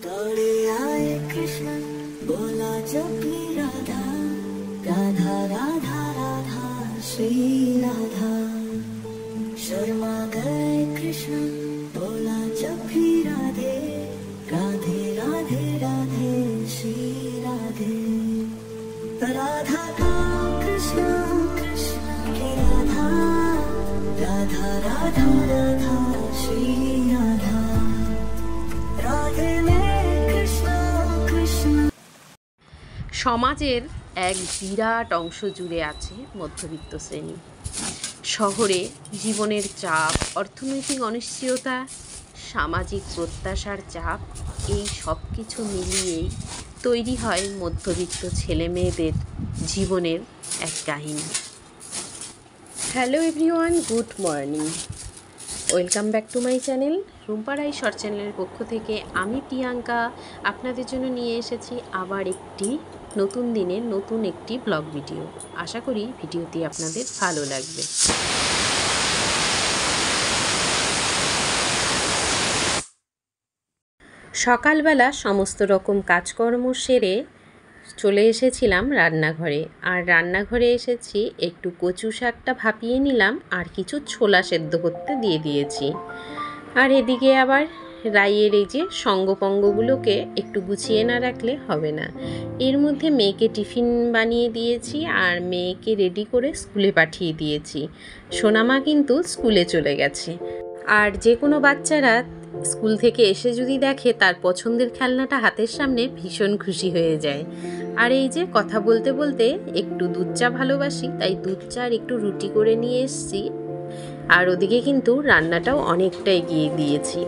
दौड़े आए कृष्ण बोला जब भी राधा राधा राधा राधा श्री राधा। शर्मा गए कृष्ण बोला जब भी राधे राधे राधे राधे श्री राधे। राधा का कृष्ण कृष्ण के राधा राधा राधा राधा श्री राधा। राधे में कृष्ण कृष्ण। সমাজের এক বিরাট অংশ জুড়ে আছে মধ্যবিত্ত শ্রেণী। শহরে জীবনের চাপ, অর্থনৈতিক অনিশ্চয়তা, সামাজিক প্রত্যাশার চাপ, এই সব কিছু মিলিয়েই তৈরি হয় মধ্যবিত্ত ছেলেমেয়েদের জীবনের এক কাহিনী। Hello everyone, good morning, welcome back to my channel Rumpa Rai short চ্যানেলের পক্ষ থেকে আমি প্রিয়াঙ্কা আপনাদের জন্য নিয়ে এসেছি আবার একটি নতুন দিনের নতুন একটি ব্লগ ভিডিও। আশা করি ভিডিওটি আপনাদের ভালো লাগবে। সকালবেলা সমস্ত রকম কাজকর্ম সেরে চলে এসেছিলাম রান্নাঘরে। আর রান্নাঘরে এসেছি, একটু কচু শাকটা ভাপিয়ে নিলাম আর কিছু ছোলা সেদ্ধ করতে দিয়ে দিয়েছি। আর এদিকে আবার রাইয়ের এই যে সঙ্গপঙ্গগুলোকে একটু গুছিয়ে না রাখলে হবে না। এর মধ্যে মেয়েকে টিফিন বানিয়ে দিয়েছি আর মেয়েকে রেডি করে স্কুলে পাঠিয়ে দিয়েছি। সোনামা কিন্তু স্কুলে চলে গেছে। আর যে কোনো বাচ্চারা স্কুল থেকে এসে যদি দেখে তার পছন্দের খেলনাটা হাতের সামনে ভীষণ খুশি হয়ে যায়। আর এই যে কথা বলতে বলতে একটু দুধ চা ভালোবাসি, তাই দুধ চা আর একটু রুটি করে নিয়ে এসেছি। আর ওদিকে কিন্তু রান্নাটাও অনেকটা এগিয়ে দিয়েছি।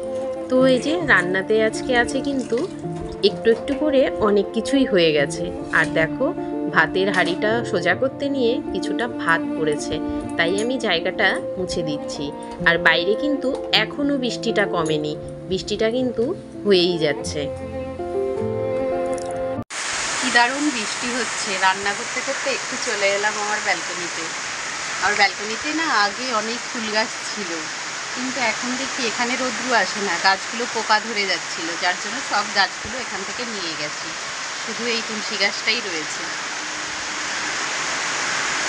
তো এই যে রান্নাতে আজকে আছে কিন্তু একটু একটু করে অনেক কিছুই হয়ে গেছে। আর দেখো ভাতের হাঁড়িটা সোজা করতে নিয়ে কিছুটা ভাত পড়েছে, তাই আমি জায়গাটা মুছে দিচ্ছি। আর বাইরে কিন্তু এখনও বৃষ্টিটা কমেনি, বৃষ্টিটা কিন্তু হয়েই যাচ্ছে। কি দারুণ বৃষ্টি হচ্ছে। রান্না করতে করতে একটু চলে এলাম আমার ব্যালকনিতে। আর ব্যালকনিতে না আগে অনেক ফুল গাছ ছিল, কিন্তু এখন দেখি এখানে রোদ্রু আসে না, গাছগুলো পোকা ধরে যাচ্ছিল, যার জন্য সব গাছগুলো এখান থেকে নিয়ে গেছি। শুধু এই তুলসী গাছটাই রয়েছে।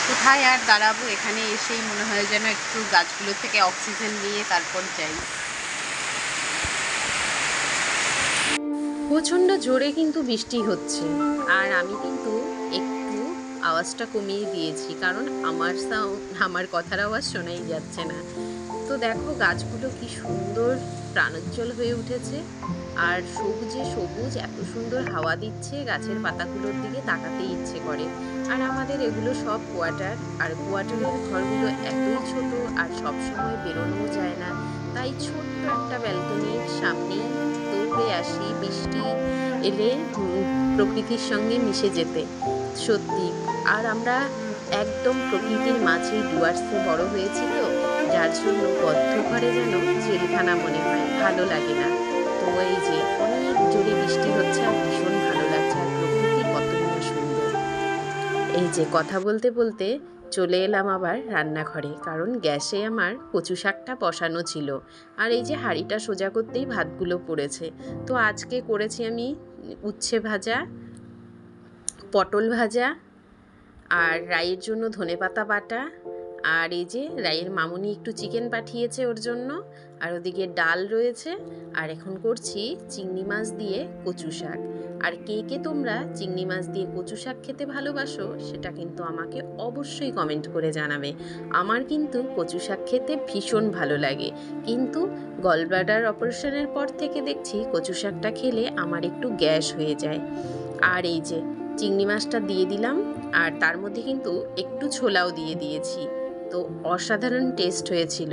কোথায় আর দাঁড়াবো, এখানে এসেই মনে হয় যেন একটু গাছগুলো থেকে অক্সিজেন নিয়ে তারপর যাই। প্রচণ্ড জোরে কিন্তু বৃষ্টি হচ্ছে। আর আমি কিন্তু একটু আওয়াজটা কমিয়ে দিয়েছি, কারণ আমার কথার আওয়াজ শোনাই যাচ্ছে না। তো দেখো গাছগুলো কি সুন্দর প্রাণোজ্জ্বল হয়ে উঠেছে। আর সবুজে সবুজ, এত সুন্দর হাওয়া দিচ্ছে, গাছের পাতাগুলোর দিকে তাকাতেই ইচ্ছে করে। আর আমাদের এগুলো সব কোয়ার্টার, আর কোয়ার্টারের ঘরগুলো এতই ছোট আর সবসময় বেরোনোও যায় না, তাই ছোট্ট একটা ব্যালকনির সামনেই দৌড়ে আসি বৃষ্টি এলে প্রকৃতির সঙ্গে মিশে যেতে। সত্যি, আর আমরা একদম প্রকৃতির মাঝেই ডুয়ার্সে বড় হয়েছি, তো যার জন্য বদ্ধ ঘরে যেন জেলখানা মনে হয়, ভালো লাগে না। তো এই যে অনেক জোরে বৃষ্টি হচ্ছে আর ভীষণ ভালো লাগছে, আর প্রকৃতি কতটা সুন্দর। এই যে কথা বলতে বলতে চলে এলাম আবার রান্নাঘরে, কারণ গ্যাসে আমার কচু শাকটা বসানো ছিল। আর এই যে হাঁড়িটা সোজা করতেই ভাতগুলো পড়েছে। তো আজকে করেছি আমি উচ্ছে ভাজা, পটল ভাজা, আর রাইয়ের জন্য ধনেপাতা বাটা, আর এই যে রাইয়ের মামুনি একটু চিকেন পাঠিয়েছে ওর জন্য, আর ওদিকে ডাল রয়েছে। আর এখন করছি চিংড়ি মাছ দিয়ে কচু শাক। আর কে কে তোমরা চিংড়ি মাছ দিয়ে কচু শাক খেতে ভালোবাসো সেটা কিন্তু আমাকে অবশ্যই কমেন্ট করে জানাবে। আমার কিন্তু কচু শাক খেতে ভীষণ ভালো লাগে, কিন্তু গলব্লাডার অপারেশনের পর থেকে দেখছি কচু শাকটা খেলে আমার একটু গ্যাস হয়ে যায়। আর এই যে চিংড়ি মাছটা দিয়ে দিলাম, আর তার মধ্যে কিন্তু একটু ছোলাও দিয়ে দিয়েছি। তো অসাধারণ টেস্ট হয়েছিল,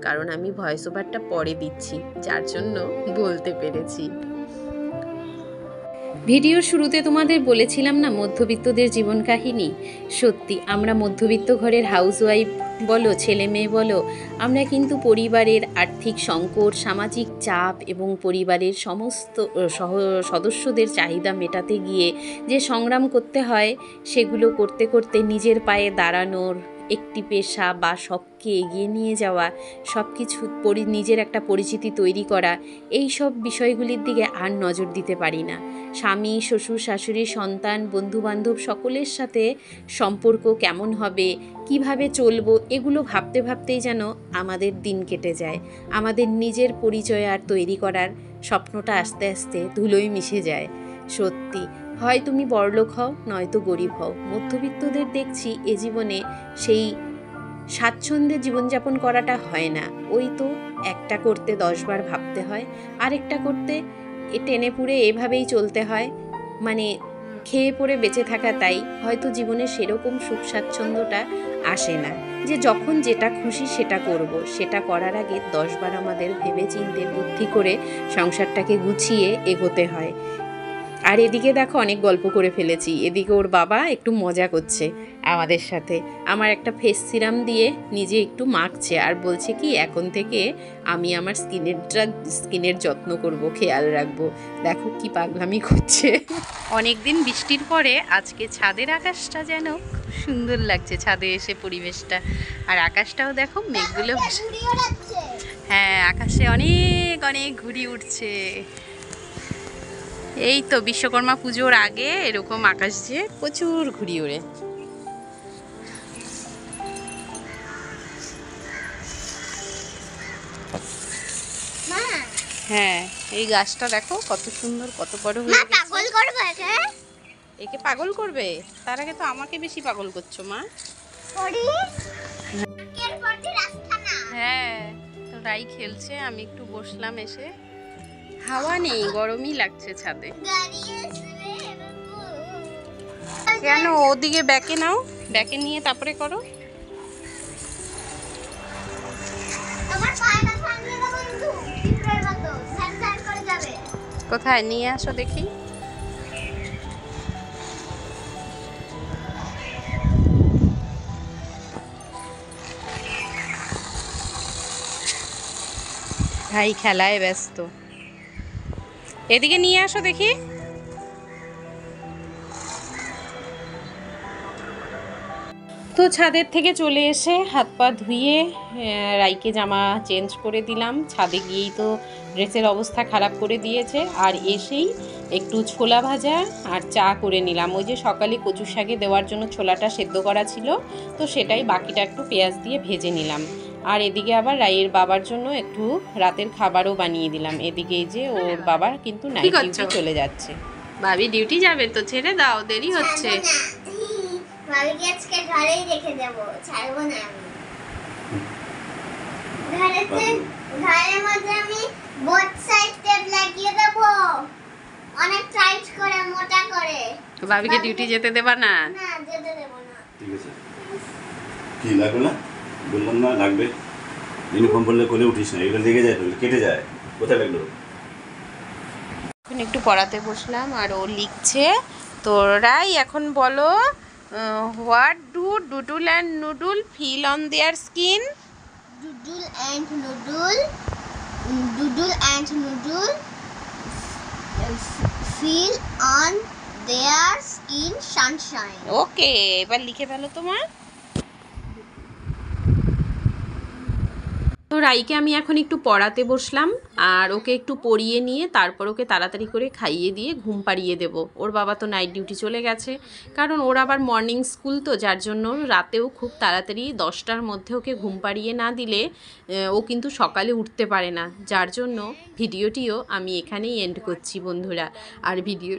কারণ আমি ভয়েস ওভারটা পরে দিচ্ছি, যার জন্য বলতে পেরেছি। ভিডিওর শুরুতে তোমাদের বলেছিলাম না মধ্যবিত্তদের জীবন কাহিনী। সত্যি, আমরা মধ্যবিত্ত ঘরের হাউসওয়াইফ বলো, ছেলে মেয়ে বলো, আমরা কিন্তু পরিবারের আর্থিক সংকট, সামাজিক চাপ এবং পরিবারের সমস্ত সদস্যদের চাহিদা মেটাতে গিয়ে যে সংগ্রাম করতে হয়, সেগুলো করতে করতে নিজের পায়ে দাঁড়ানোর একটি পেশা বা শখকে এগিয়ে নিয়ে যাওয়া, সব কিছু নিজের একটা পরিচিতি তৈরি করা, এই সব বিষয়গুলির দিকে আর নজর দিতে পারি না। স্বামী, শ্বশুর, শাশুড়ি, সন্তান, বন্ধুবান্ধব সকলের সাথে সম্পর্ক কেমন হবে, কিভাবে চলবো, এগুলো ভাবতে ভাবতেই যেন আমাদের দিন কেটে যায়। আমাদের নিজের পরিচয় আর তৈরি করার স্বপ্নটা আস্তে আস্তে ধুলোয় মিশে যায়। সত্যি, হয় তুমি বড়লোক হও, নয়তো গরিব হও। মধ্যবিত্তদের দেখছি এ জীবনে সেই স্বাচ্ছন্দ্যে জীবনযাপন করাটা হয় না। ওই তো একটা করতে 10 বার ভাবতে হয়, আরেকটা করতে টেনে পুড়ে এভাবেই চলতে হয়, মানে খেয়ে পড়ে বেঁচে থাকা। তাই হয়তো জীবনে সেরকম সুখ স্বাচ্ছন্দ্যটা আসে না যে যখন যেটা খুশি সেটা করব। সেটা করার আগে 10 বার আমাদের ভেবে চিন্তে বুদ্ধি করে সংসারটাকে গুছিয়ে এগোতে হয়। আর এদিকে দেখো অনেক গল্প করে ফেলেছি। এদিকে ওর বাবা একটু মজা করছে আমাদের সাথে, আমার একটা ফেস সিরাম দিয়ে নিজে একটু মাখছে আর বলছে কি এখন থেকে আমি আমার স্কিনের যত্ন করব, খেয়াল রাখবো। দেখো কি পাগলামি করছে। অনেক দিন বৃষ্টির পরে আজকে ছাদের আকাশটা যেন খুব সুন্দর লাগছে, ছাদে এসে পরিবেশটা। আর আকাশটাও দেখো মেঘগুলো, হ্যাঁ আকাশে অনেক অনেক ঘুড়ি উঠছে। এই তো বিশ্বকর্মা পুজোর আগে এরকম আকাশ যে প্রচুর ঘুড়ি ওড়ে। হ্যাঁ এই গাছটা দেখো কত সুন্দর, কত বড় হয়ে গেছে। একে পাগল করবে, তার আগে তো আমাকে বেশি পাগল করছো মা। হ্যাঁ তো রাই খেলছে, আমি একটু বসলাম এসে। হাওয়া নেই, গরমই লাগছে ছাদে। কেন ওদিকে ব্যাকে নাও, ব্যাকে নিয়ে তারপরে করো। কোথায় নিয়ে আসো দেখি। ভাই খেলায় ব্যস্ত, এদিকে নিয়ে আসো দেখি। তো ছাদের থেকে চলে এসে হাত পা ধুয়ে রাইকে জামা চেঞ্জ করে দিলাম। ছাদে গিয়েই তো ড্রেসের অবস্থা খারাপ করে দিয়েছে। আর এসেই একটু ছোলা ভাজা আর চা করে নিলাম। ওই যে সকালে কচু শাকে দেওয়ার জন্য ছোলাটা সেদ্ধ করা ছিল, তো সেটাই বাকিটা একটু পেঁয়াজ দিয়ে ভেজে নিলাম। আর এদিকে আবার রাইয়ের বাবার জন্য একটু রাতের খাবারও বানিয়ে দিলাম। এদিকে যে ওর বাবা কিন্তু নাইট ডিউটি চলে যাচ্ছে। ভাবি ডিউটি যাবে তো ছেড়ে দাও, দেরি হচ্ছে। ভাবিকে আজকে ঘরেই রেখে দেব, ছাড়বো না আমি। ঘরের মধ্যে আমি বোথ সাইড টেপ লাগিয়ে দেব, অনেক টাইট করে, মোটা করে। ভাবিকে ডিউটি যেতে দেবা না? না যেতে দেব না। ঠিক আছে, কি লাগবে না বললাম না লাগবে। ইউনিফর্ম পরলে কোলে উঠিস না, এগুলো লেগে যায়, কেটে যায়। কোথায় লাগলো? এখন একটু পড়াতে বসলাম আর ও লিখছে। তো রাই এখন বলো, what do doodle and noodle feel on their skin? Doodle and noodle feel on their skin sunshine. Okay, এবার লিখে ফেলো তোমার। তো রাইকে আমি এখন একটু পড়াতে বসলাম আর ওকে একটু পড়িয়ে নিয়ে তারপর ওকে তাড়াতাড়ি করে খাইয়ে দিয়ে ঘুম পাড়িয়ে দেব। ওর বাবা তো নাইট ডিউটি চলে গেছে, কারণ ওর আবার মর্নিং স্কুল, তো যার জন্য রাতেও খুব তাড়াতাড়ি 10টার মধ্যে ওকে ঘুম পাড়িয়ে না দিলে ও কিন্তু সকালে উঠতে পারে না। যার জন্য ভিডিওটিও আমি এখানেই এন্ড করছি বন্ধুরা, আর ভিডিও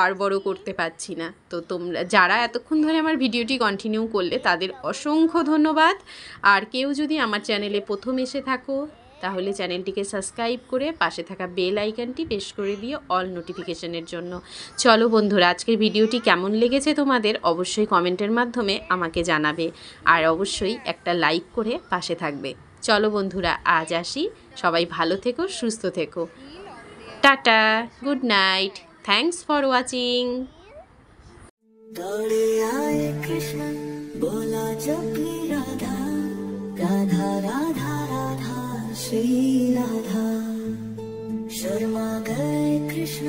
আর বড় করতে পারছি না। তো তোমরা যারা এতক্ষণ ধরে আমার ভিডিওটি কন্টিনিউ করলে তাদের অসংখ্য ধন্যবাদ। আর কেউ যদি আমার চ্যানেলে প্রথম এসে থাকো তাহলে চ্যানেলটিকে সাবস্ক্রাইব করে পাশে থাকা বেল আইকনটি প্রেস করে দিও অল নোটিফিকেশনের জন্য। চলো বন্ধুরা, আজকের ভিডিওটি কেমন লেগেছে তোমাদের অবশ্যই কমেন্টের মাধ্যমে আমাকে জানাবে, আর অবশ্যই একটা লাইক করে পাশে থাকবে। চলো বন্ধুরা, আজ আসি। সবাই ভালো থেকো, সুস্থ থেকো। Tata, good night. Thanks for watching. दौड़े आए कृष्ण बोला जब भी राधा, राधा राधा राधा श्री राधा। शर्मा गए कृष्ण